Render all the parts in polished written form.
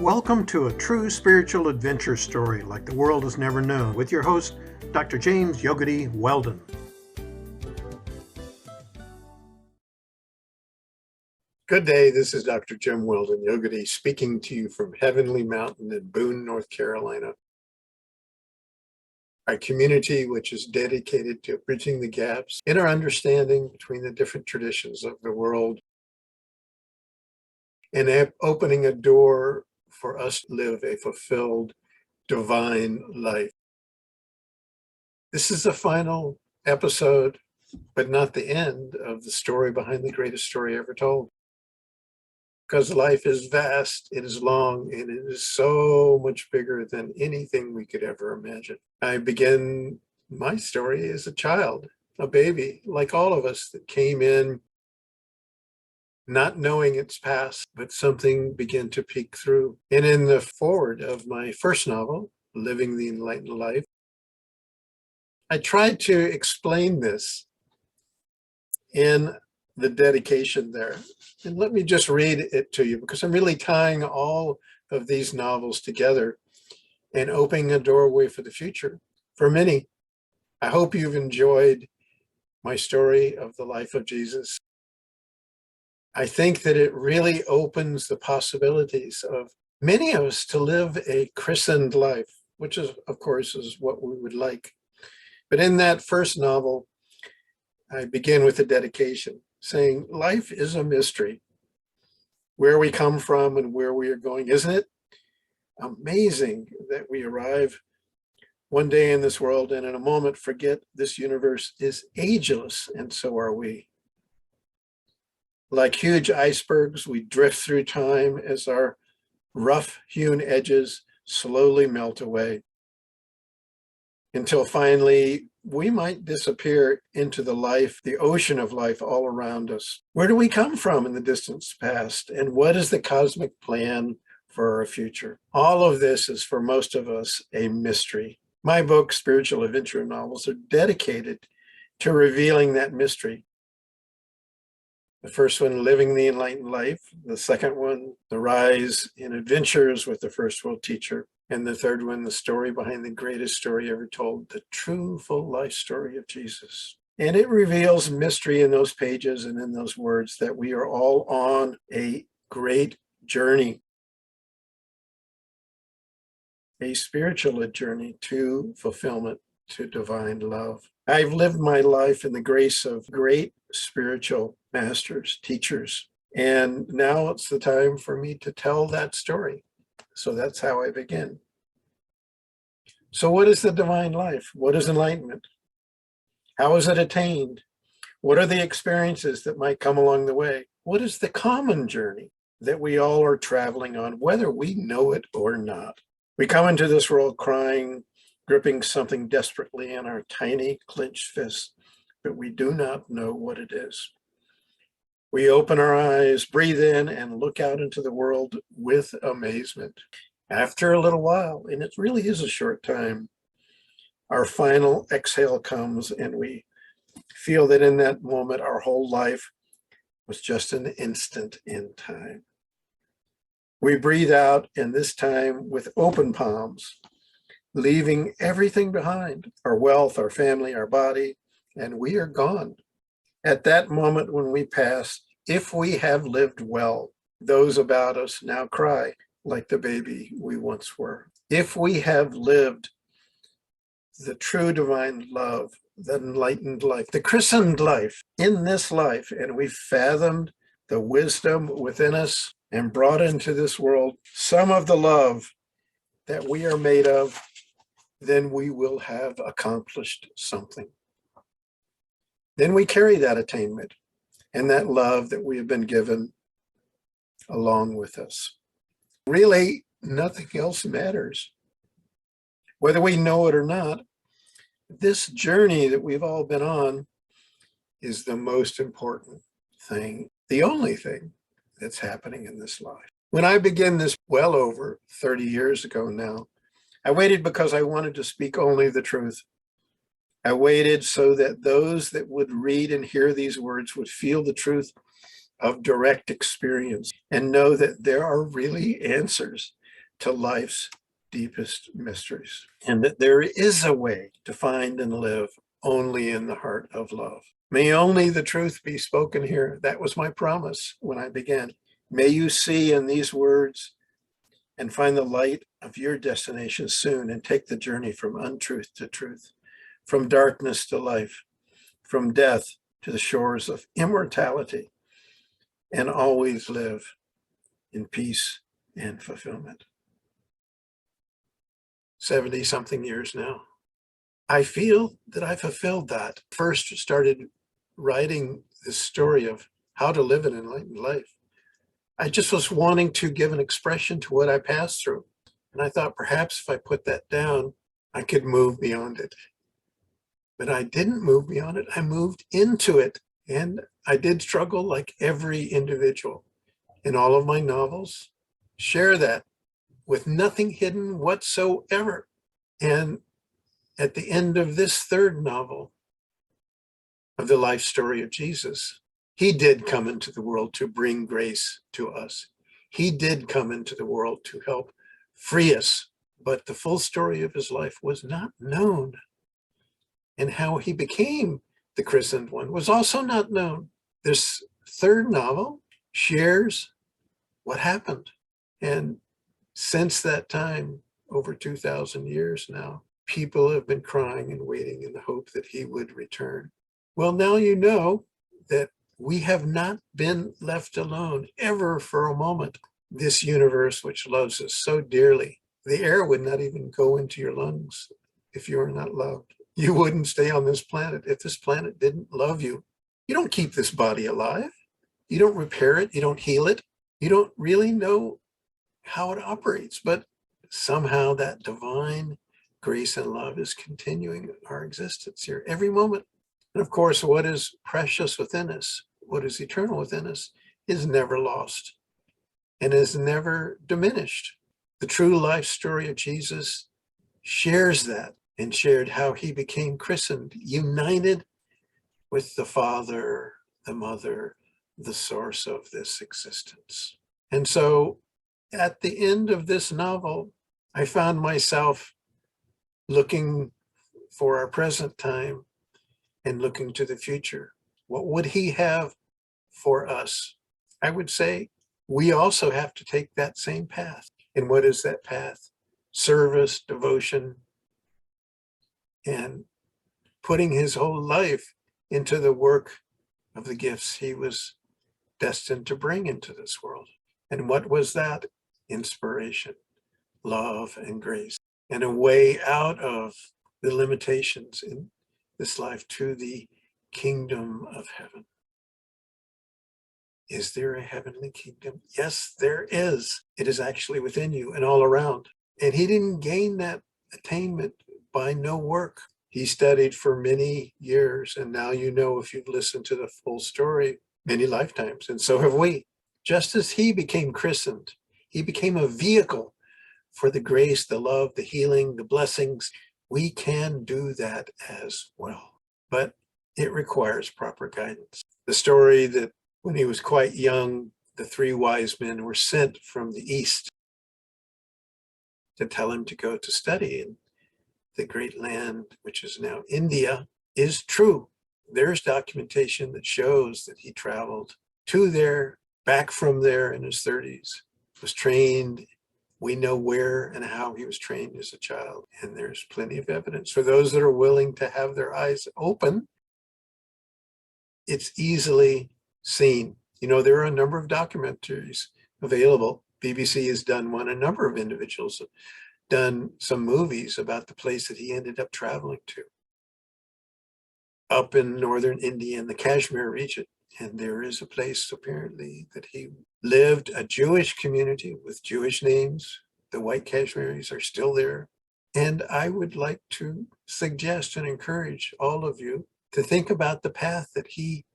Welcome to a true spiritual adventure story like the world has never known with your host, Dr. James Yogadi Weldon. Good day, this is Dr. Jim Weldon Yogadi speaking to you from Heavenly Mountain in Boone, North Carolina. Our community, which is dedicated to bridging the gaps in our understanding between the different traditions of the world and opening a door for us to live a fulfilled divine life. This is the final episode, but not the end of the story behind the greatest story ever told. Because life is vast, it is long, and it is so much bigger than anything we could ever imagine. I began my story as a child, a baby, like all of us, that came in not knowing its past, but something began to peek through. And in the foreword of my first novel, Living the Enlightened Life, I tried to explain this in the dedication there. And let me just read it to you, because I'm really tying all of these novels together and opening a doorway for the future for many. I hope you've enjoyed my story of the life of Jesus. I think that it really opens the possibilities of many of us to live a christened life, which is, of course, is what we would like. But in that first novel, I begin with a dedication saying, life is a mystery. Where we come from and where we are going, isn't it amazing that we arrive one day in this world and in a moment forget this universe is ageless, and so are we. Like huge icebergs, we drift through time as our rough-hewn edges slowly melt away, until finally we might disappear into the ocean of life all around us. Where do we come from in the distant past? And what is the cosmic plan for our future? All of this is, for most of us, a mystery. My book, Spiritual Adventure Novels, are dedicated to revealing that mystery. The first one, Living the Enlightened Life. The second one, The Rise in Adventures with the First World Teacher. And the third one, the story behind the greatest story ever told, the true full life story of Jesus. And it reveals mystery in those pages and in those words that we are all on a great journey, a spiritual journey to fulfillment, to divine love. I've lived my life in the grace of great spiritual masters, teachers, and now it's the time for me to tell that story. So that's how I begin. So what is the divine life? What is enlightenment? How is it attained? What are the experiences that might come along the way? What is the common journey that we all are traveling on, whether we know it or not? We come into this world crying, gripping something desperately in our tiny clenched fists, but we do not know what it is. We open our eyes, breathe in, and look out into the world with amazement. After a little while, and it really is a short time, our final exhale comes, and we feel that in that moment, our whole life was just an instant in time. We breathe out, and this time with open palms, leaving everything behind, our wealth, our family, our body, and we are gone. At that moment when we pass, if we have lived well, those about us now cry like the baby we once were. If we have lived the true divine love, the enlightened life, the christened life in this life, and we've fathomed the wisdom within us and brought into this world some of the love that we are made of, then we will have accomplished something. Then we carry that attainment and that love that we have been given along with us. Really, nothing else matters. Whether we know it or not, this journey that we've all been on is the most important thing, the only thing that's happening in this life. When I began this well over 30 years ago now, I waited because I wanted to speak only the truth. I waited so that those that would read and hear these words would feel the truth of direct experience and know that there are really answers to life's deepest mysteries, and that there is a way to find and live only in the heart of love. May only the truth be spoken here. That was my promise when I began. May you see in these words and find the light of your destination soon, and take the journey from untruth to truth, from darkness to life, from death to the shores of immortality, and always live in peace and fulfillment. 70 something years now. I feel that I fulfilled that. First started writing this story of how to live an enlightened life. I just was wanting to give an expression to what I passed through. And I thought perhaps if I put that down, I could move beyond it. But I didn't move beyond it. I moved into it. And I did struggle like every individual. In all of my novels, share that with nothing hidden whatsoever. And at the end of this third novel of the life story of Jesus, he did come into the world to bring grace to us. He did come into the world to help free us, but the full story of his life was not known. And how he became the christened one was also not known. This third novel shares what happened. And since that time, over 2,000 years now, people have been crying and waiting in the hope that he would return. Well, now you know that we have not been left alone ever for a moment. This universe, which loves us so dearly, the air would not even go into your lungs if you were not loved. You wouldn't stay on this planet if this planet didn't love you. You don't keep this body alive. You don't repair it. You don't heal it. You don't really know how it operates, but somehow that divine grace and love is continuing our existence here every moment. And of course, what is precious within us, what is eternal within us, is never lost and is never diminished. The true life story of Jesus shares that, and shared how he became christened, united with the Father, the Mother, the source of this existence. And so at the end of this novel, I found myself looking for our present time and looking to the future. What would he have for us? I would say we also have to take that same path. And what is that path? Service, devotion, and putting his whole life into the work of the gifts he was destined to bring into this world. And what was that? Inspiration, love, and grace, and a way out of the limitations in this life to the kingdom of heaven. Is there a heavenly kingdom? Yes, there is. It is actually within you and all around. And he didn't gain that attainment by no work. He studied for many years, and now you know, if you've listened to the full story, many lifetimes, and so have we. Just as he became christened, he became a vehicle for the grace, the love, the healing, the blessings. We can do that as well, but it requires proper guidance. The story that when he was quite young, the three wise men were sent from the east to tell him to go to study in the great land, which is now India, is true. There's documentation that shows that he traveled to there, back from there in his 30s, was trained. We know where and how he was trained as a child, and there's plenty of evidence. For those that are willing to have their eyes open, it's easily seen. You know, there are a number of documentaries available. BBC has done one. A number of individuals have done some movies about the place that he ended up traveling to, up in northern India in the Kashmir region. And there is a place apparently that he lived, a Jewish community with Jewish names. The white Kashmiris are still there. And I would like to suggest and encourage all of you to think about the path that he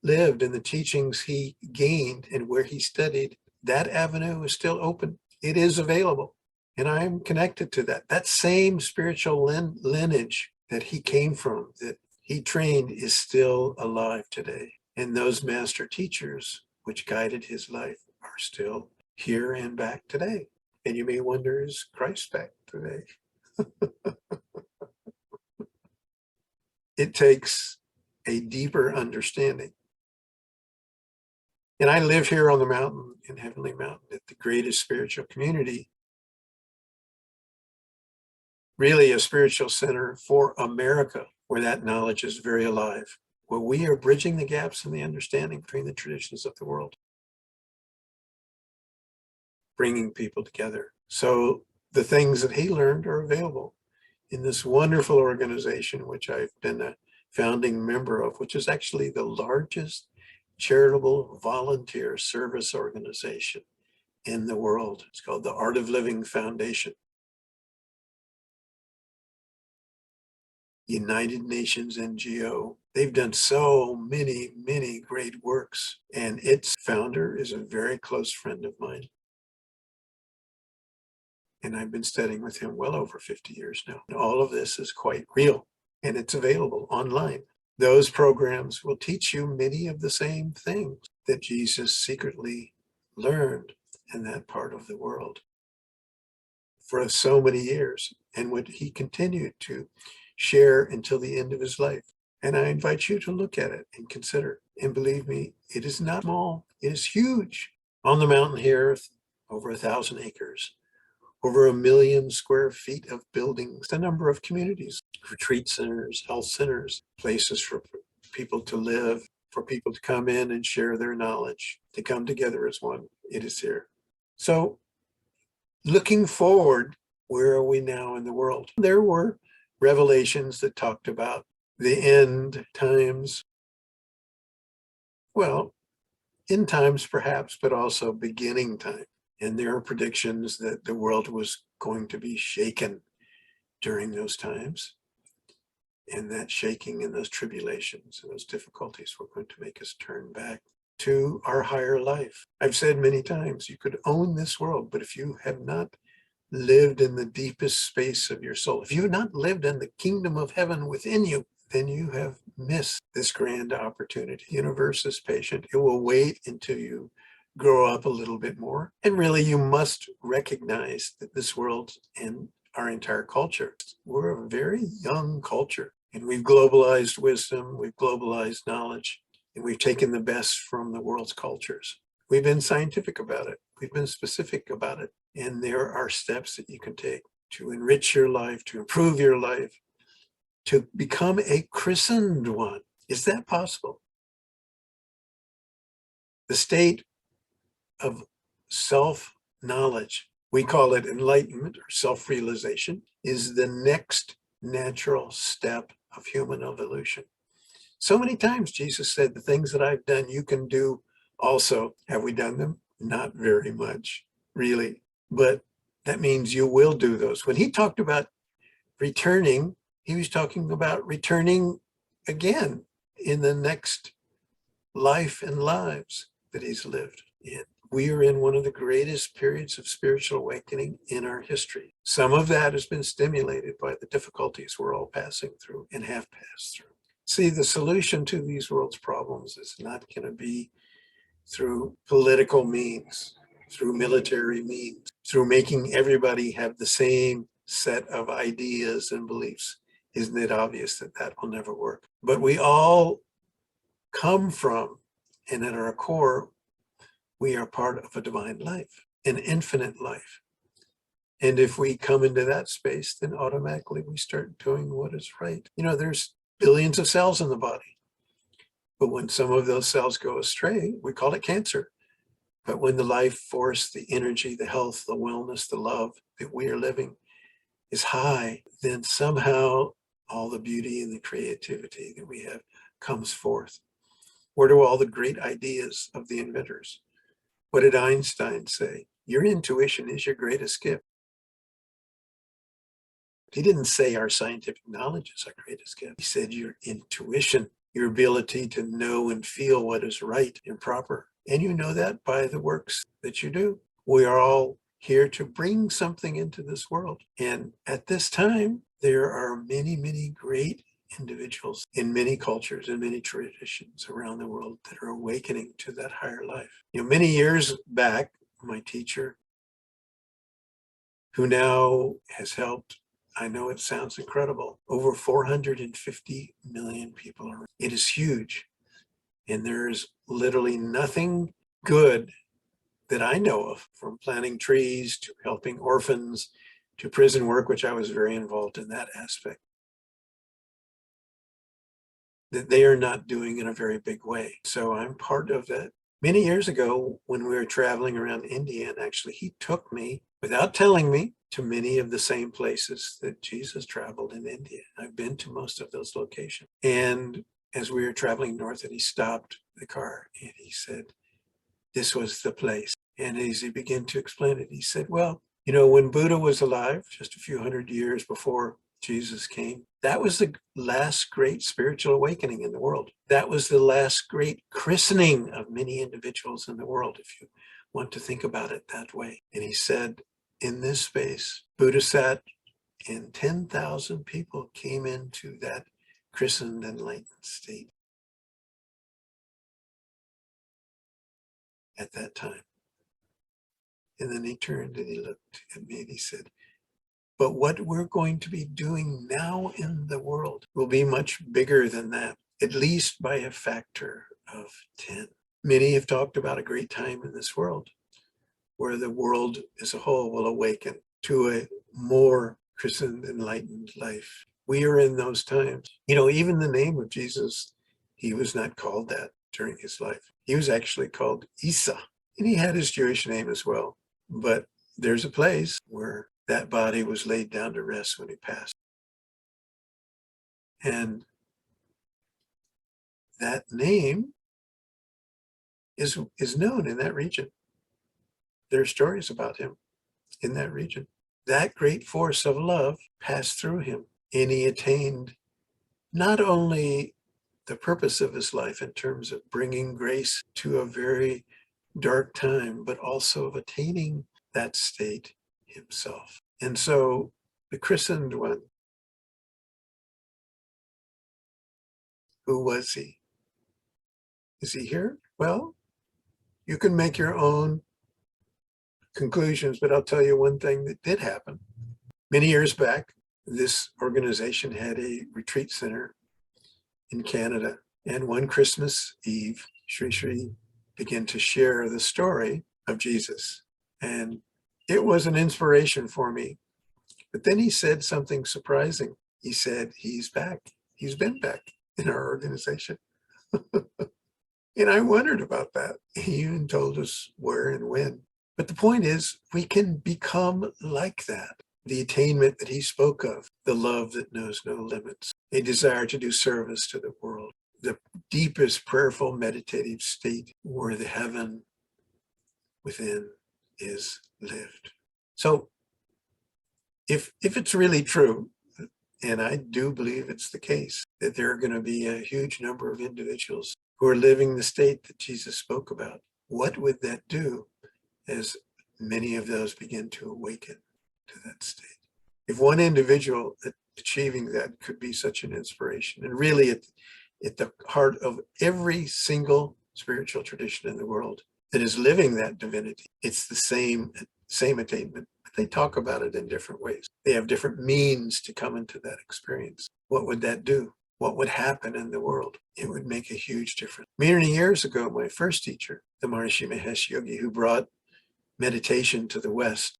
lived and the teachings he gained and where he studied. That avenue is still open. It is available. And I'm connected to that. That same spiritual lineage that he came from, that he trained, is still alive today. And those master teachers which guided his life are still here and back today. And you may wonder, is Christ back today? It takes a deeper understanding. And I live here on the mountain, in Heavenly Mountain, at the greatest spiritual community, really a spiritual center for America, where that knowledge is very alive, where we are bridging the gaps in the understanding between the traditions of the world, bringing people together. So the things that he learned are available in this wonderful organization, which I've been a founding member of, which is actually the largest charitable volunteer service organization in the world. It's called the Art of Living Foundation. United Nations NGO. They've done so many, many great works, and its founder is a very close friend of mine. And I've been studying with him well over 50 years now. And all of this is quite real, and it's available online. Those programs will teach you many of the same things that Jesus secretly learned in that part of the world for so many years, and what he continued to share until the end of his life. And I invite you to look at it and consider. And believe me, it is not small, it is huge. On the mountain here, over 1,000 acres, over 1 million square feet of buildings, a number of communities, retreat centers, health centers, places for people to live, for people to come in and share their knowledge, to come together as one. It is here. So looking forward, where are we now in the world? There were revelations that talked about the end times. Well, end times perhaps, but also beginning time. And there are predictions that the world was going to be shaken during those times. And that shaking and those tribulations and those difficulties were going to make us turn back to our higher life. I've said many times, you could own this world, but if you have not lived in the deepest space of your soul, if you have not lived in the kingdom of heaven within you, then you have missed this grand opportunity. The universe is patient. It will wait until you grow up a little bit more. And really, you must recognize that this world and our entire culture, we're a very young culture. And we've globalized wisdom, we've globalized knowledge, and we've taken the best from the world's cultures. We've been scientific about it. We've been specific about it. And there are steps that you can take to enrich your life, to improve your life, to become a christened one. Is that possible? The state of self-knowledge, we call it enlightenment or self-realization, is the next natural step of human evolution. So many times Jesus said, the things that I've done, you can do also. Have we done them? Not very much, really. But that means you will do those. When he talked about returning, he was talking about returning again in the next life and lives that he's lived in. We are in one of the greatest periods of spiritual awakening in our history. Some of that has been stimulated by the difficulties we're all passing through and have passed through. See, the solution to these world's problems is not going to be through political means, through military means, through making everybody have the same set of ideas and beliefs. Isn't it obvious that that will never work? But we all come from, and at our core, we are part of a divine life, an infinite life. And if we come into that space, then automatically we start doing what is right. You know, there's billions of cells in the body. But when some of those cells go astray, we call it cancer. But when the life force, the energy, the health, the wellness, the love that we are living is high, then somehow all the beauty and the creativity that we have comes forth. Where do all the great ideas of the inventors? What did Einstein say? Your intuition is your greatest gift. He didn't say our scientific knowledge is our greatest gift. He said your intuition, your ability to know and feel what is right and proper. And you know that by the works that you do. We are all here to bring something into this world. And at this time, there are many, many great individuals in many cultures and many traditions around the world that are awakening to that higher life. You know, many years back, my teacher who now has helped, I know it sounds incredible, over 450 million people. It is huge. And there's literally nothing good that I know of, from planting trees to helping orphans to prison work, which I was very involved in that aspect, that they are not doing in a very big way. So I'm part of that. Many years ago, when we were traveling around India, and actually he took me, without telling me, to many of the same places that Jesus traveled in India. I've been to most of those locations. And as we were traveling north, and he stopped the car and he said, this was the place. And as he began to explain it, he said, well, you know, when Buddha was alive, just a few hundred years before Jesus came, that was the last great spiritual awakening in the world. That was the last great christening of many individuals in the world, if you want to think about it that way. And he said, in this space, Buddha sat and 10,000 people came into that christened enlightened state at that time. And then he turned and he looked at me and he said, but what we're going to be doing now in the world will be much bigger than that, at least by a factor of 10. Many have talked about a great time in this world where the world as a whole will awaken to a more christened, enlightened life. We are in those times. You know, even the name of Jesus, he was not called that during his life. He was actually called Isa, and he had his Jewish name as well. But there's a place where that body was laid down to rest when he passed. And that name is known in that region. There are stories about him in that region. That great force of love passed through him, and he attained not only the purpose of his life in terms of bringing grace to a very dark time, but also of attaining that state himself. And so the christened one, who was he? Is he here? Well, you can make your own conclusions, but I'll tell you one thing that did happen. Many years back, this organization had a retreat center in Canada. And one Christmas Eve, Sri Sri began to share the story of Jesus. And it was an inspiration for me. But then he said something surprising. He said, he's back. He's been back in our organization. And I wondered about that. He even told us where and when. But the point is, we can become like that. The attainment that he spoke of, the love that knows no limits, a desire to do service to the world, the deepest prayerful meditative state where the heaven within is lived. So if it's really true, and I do believe it's the case, that there are going to be a huge number of individuals who are living the state that Jesus spoke about, what would that do as many of those begin to awaken to that state? If one individual achieving that could be such an inspiration, and really at the heart of every single spiritual tradition in the world that is living that divinity, it's the same attainment. But they talk about it in different ways. They have different means to come into that experience. What would that do? What would happen in the world? It would make a huge difference. Many years ago, my first teacher, the Maharishi Mahesh Yogi, who brought meditation to the West,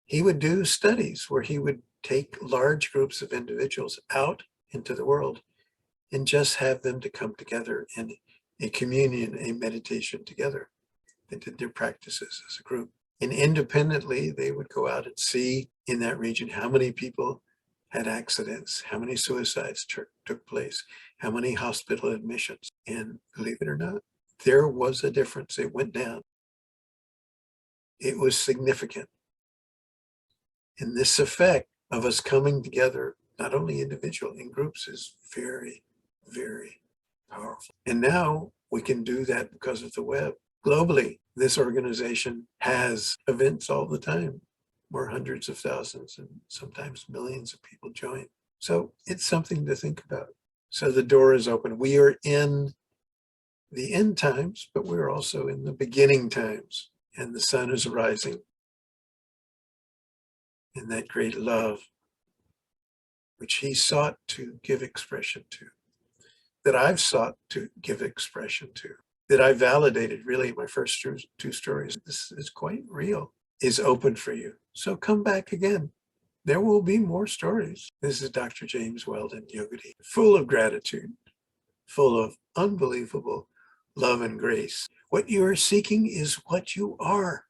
he would do studies where he would take large groups of individuals out into the world and just have them to come together in a communion, a meditation together. They did their practices as a group. And independently, they would go out and see in that region how many people had accidents, how many suicides took place, how many hospital admissions. And believe it or not, there was a difference. It went down. It was significant. And this effect of us coming together, not only individual, in groups, is very, very powerful. And now we can do that because of the web. Globally, this organization has events all the time where hundreds of thousands and sometimes millions of people join. So it's something to think about. So the door is open. We are in the end times, but we're also in the beginning times, and the sun is rising. in that great love which he sought to give expression to, that I've sought to give expression to, that I validated really in my first two stories. This is quite real, is open for you. So come back again. There will be more stories. This is Dr. James Weldon, Yogadi, full of gratitude, full of unbelievable love and grace. What you are seeking is what you are.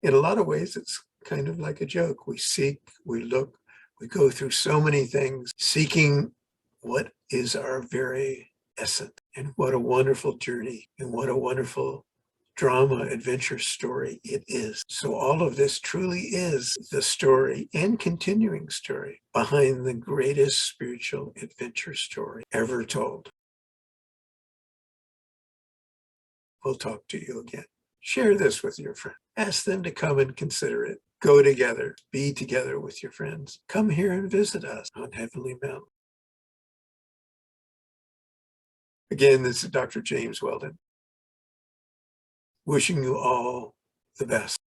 In a lot of ways, it's kind of like a joke. We seek, we look, we go through so many things, seeking what is our very essence. And what a wonderful journey, and what a wonderful drama, adventure story it is. So all of this truly is the story and continuing story behind the greatest spiritual adventure story ever told. We'll talk to you again. Share this with your friend. Ask them to come and consider it. Go together. Be together with your friends. Come here and visit us on Heavenly Mountain. Again, this is Dr. James Weldon, wishing you all the best.